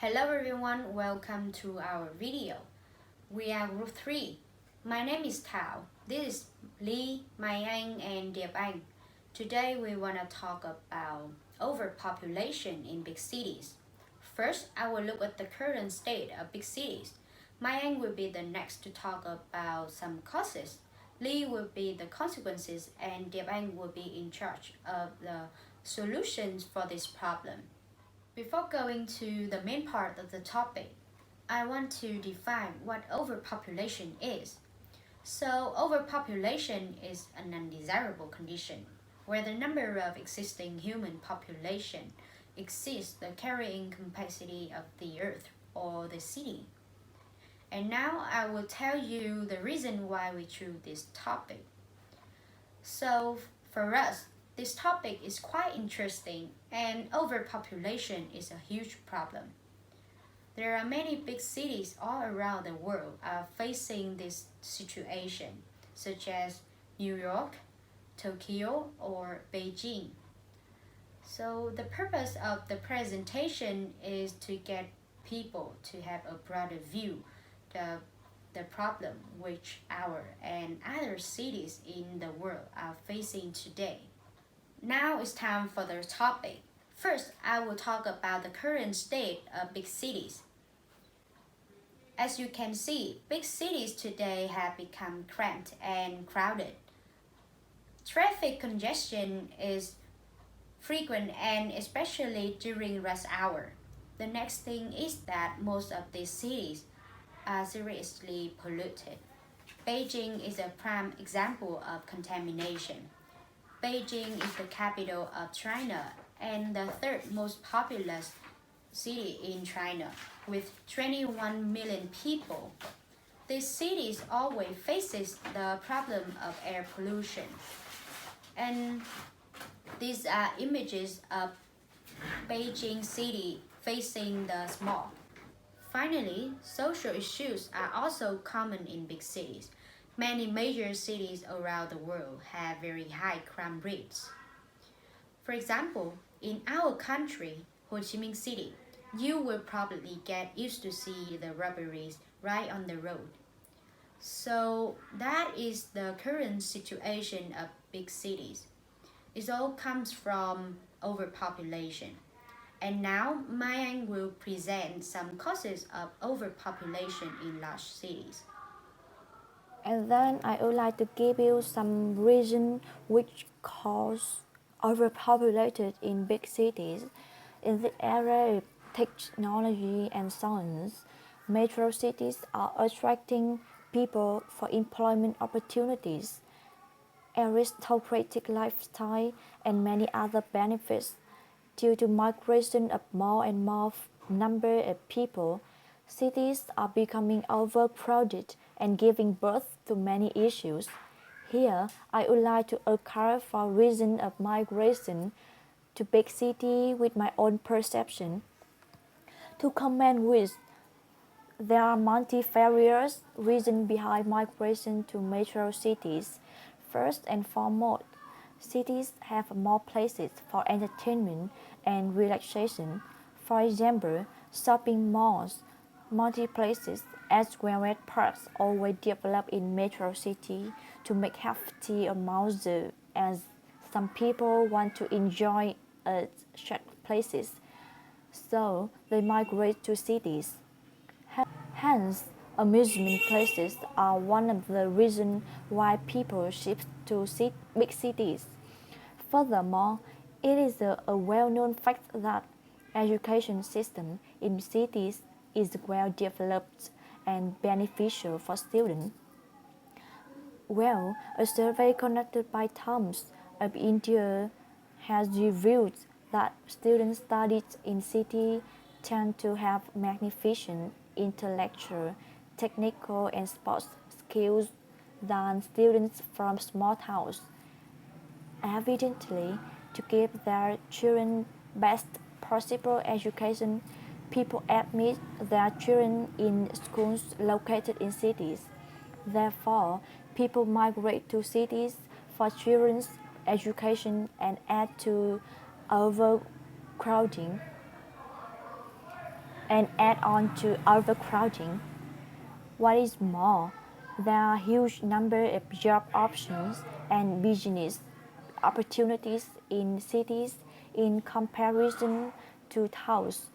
Hello everyone, welcome to our video. We are group 3. My name is Thảo. This is Lee, Mai Anh and Diệp Anh. Today we want to talk about overpopulation in big cities. First, I will look at the current state of big cities. Mai Anh will be the next to talk about some causes. Lee will be the consequences and Diệp Anh will be in charge of the solutions for this problem. Before going to the main part of the topic, I want to define what overpopulation is. So, overpopulation is an undesirable condition where the number of existing human population exceeds the carrying capacity of the earth or the city. And now I will tell you the reason why we chose this topic. So, for us, this topic is quite interesting and overpopulation is a huge problem. There are many big cities all around the world are facing this situation, such as New York, Tokyo, or Beijing. So the purpose of the presentation is to get people to have a broader view of the problem which our and other cities in the world are facing today. Now it's time for the topic. First, I will talk about the current state of big cities. As you can see, big cities today have become cramped and crowded. Traffic congestion is frequent and especially during rush hour. The next thing is that most of these cities are seriously polluted. Beijing is a prime example of contamination. Beijing is the capital of China and the third most populous city in China with 21 million people. This city always faces the problem of air pollution. And these are images of Beijing city facing the smog. Finally, social issues are also common in big cities. Many major cities around the world have very high crime rates. For example, in our country, Ho Chi Minh City, you will probably get used to see the robberies right on the road. So that is the current situation of big cities. It all comes from overpopulation. And now Mai Anh will present some causes of overpopulation in large cities. And then I would like to give you some reasons which cause overpopulated in big cities. In the area of technology and science, metro cities are attracting people for employment opportunities, aristocratic lifestyle, and many other benefits. Due to migration of more and more number of people, cities are becoming overcrowded and giving birth to many issues. Here, I would like to account for reason of migration to big city with my own perception. To comment with, there are multifarious reasons behind migration to metro cities. First and foremost, cities have more places for entertainment and relaxation. For example, shopping malls, multiplaces, as well as parks always develop in metro city to make hefty amounts as some people want to enjoy at such places, so they migrate to cities. Hence, amusement places are one of the reasons why people shift to big cities. Furthermore, it is a well-known fact that education system in cities is well developed and beneficial for students. Well, a survey conducted by Times of India has revealed that students studied in cities tend to have magnificent intellectual, technical, and sports skills than students from small towns. Evidently, to give their children best possible education, people admit their children in schools located in cities. Therefore, people migrate to cities for children's education and add to overcrowding. and add on to overcrowding. What is more, there are a huge number of job options and business opportunities in cities in comparison to towns.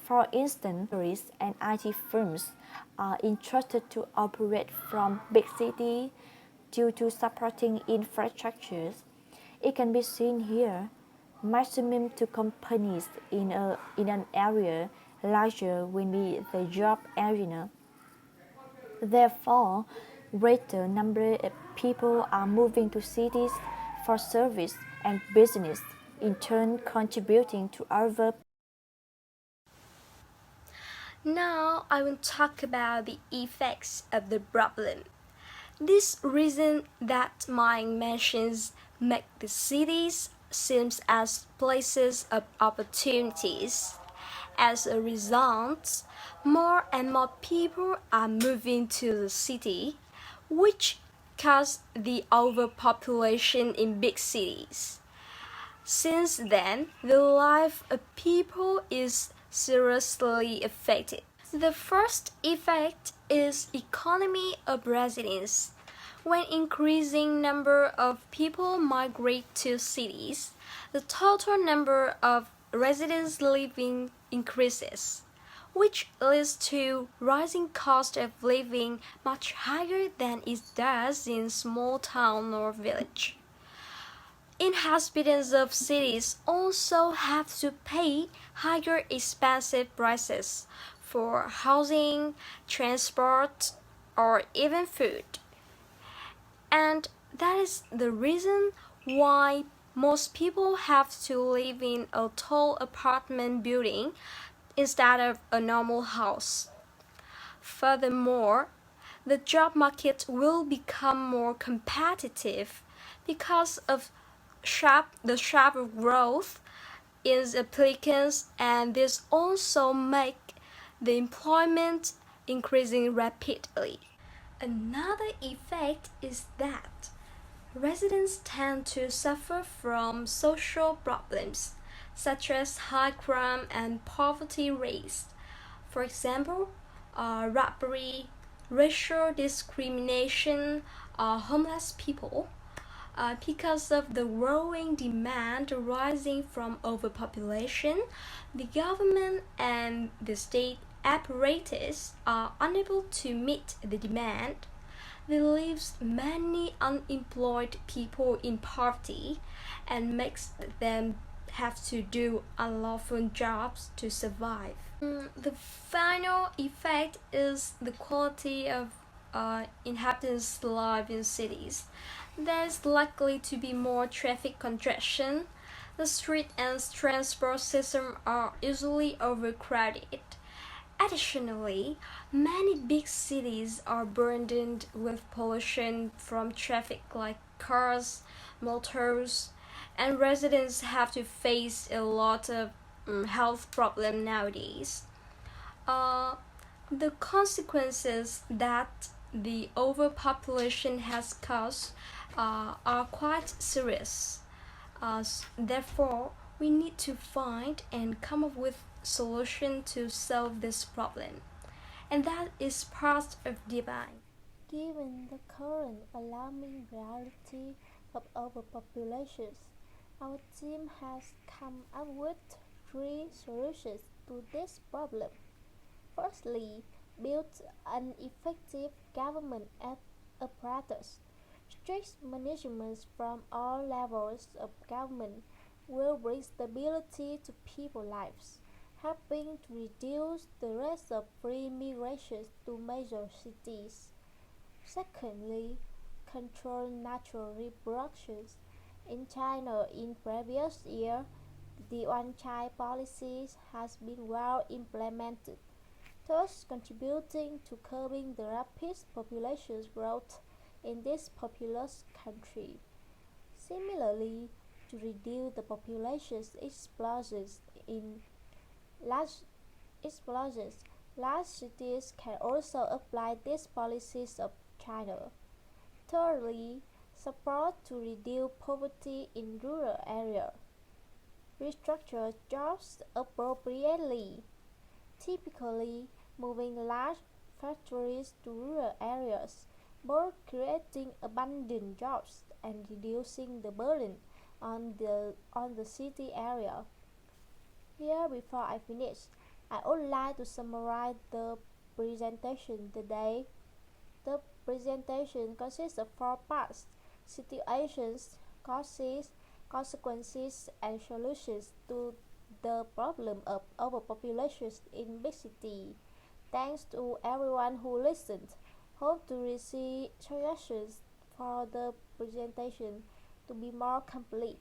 For instance, tourists and IT firms are interested to operate from big cities due to supporting infrastructures. It can be seen here. Maximum two companies in an area larger will be the job arena. Therefore, greater number of people are moving to cities for service and business, in turn contributing to our. Now I will talk about the effects of the problem. This reason that Mike mentions make the cities seem as places of opportunities. As a result, more and more people are moving to the city, which causes the overpopulation in big cities. Since then, the life of people is seriously affected. The first effect is economy of residence. When increasing number of people migrate to cities, the total number of residents living increases, which leads to rising cost of living much higher than it does in small town or village. Inhabitants of cities also have to pay higher expensive prices for housing, transport, or even food. And that is the reason why most people have to live in a tall apartment building instead of a normal house. Furthermore, the job market will become more competitive because of the sharp growth in applicants, and this also make the employment increasing rapidly. Another effect is that residents tend to suffer from social problems such as high crime and poverty rates. For example, robbery, racial discrimination, homeless people. Because of the growing demand arising from overpopulation, the government and the state apparatus are unable to meet the demand. This leaves many unemployed people in poverty and makes them have to do unlawful jobs to survive. The final effect is the quality of inhabitants' life in cities. There is likely to be more traffic congestion. The street and transport system are usually overcrowded. Additionally, many big cities are burdened with pollution from traffic like cars, motors, and residents have to face a lot of health problems nowadays. Uh, the consequences that the overpopulation has caused are quite serious. Therefore, we need to find and come up with solution to solve this problem, and that is part of divine. Given the current alarming reality of overpopulation, our team has come up with three solutions to this problem. Firstly, build an effective government apparatus. Strict management from all levels of government will bring stability to people's lives, helping to reduce the risk of free migration to major cities. Secondly, control natural reproduction. In China, in previous years, the one-child policy has been well implemented, thus contributing to curbing the rapid population growth in this populous country. Similarly, to reduce the population explosions in large explosions, large cities can also apply these policies of China. Thirdly, support to reduce poverty in rural areas. Restructure jobs appropriately. typically moving large factories to rural areas, both creating abundant jobs and reducing the burden on the city area. Here, before I finish, I would like to summarize the presentation today. The presentation consists of four parts: situations, causes, consequences, and solutions to the problem of overpopulation in big cities. Thanks to everyone who listened. Hope to receive suggestions for the presentation to be more complete.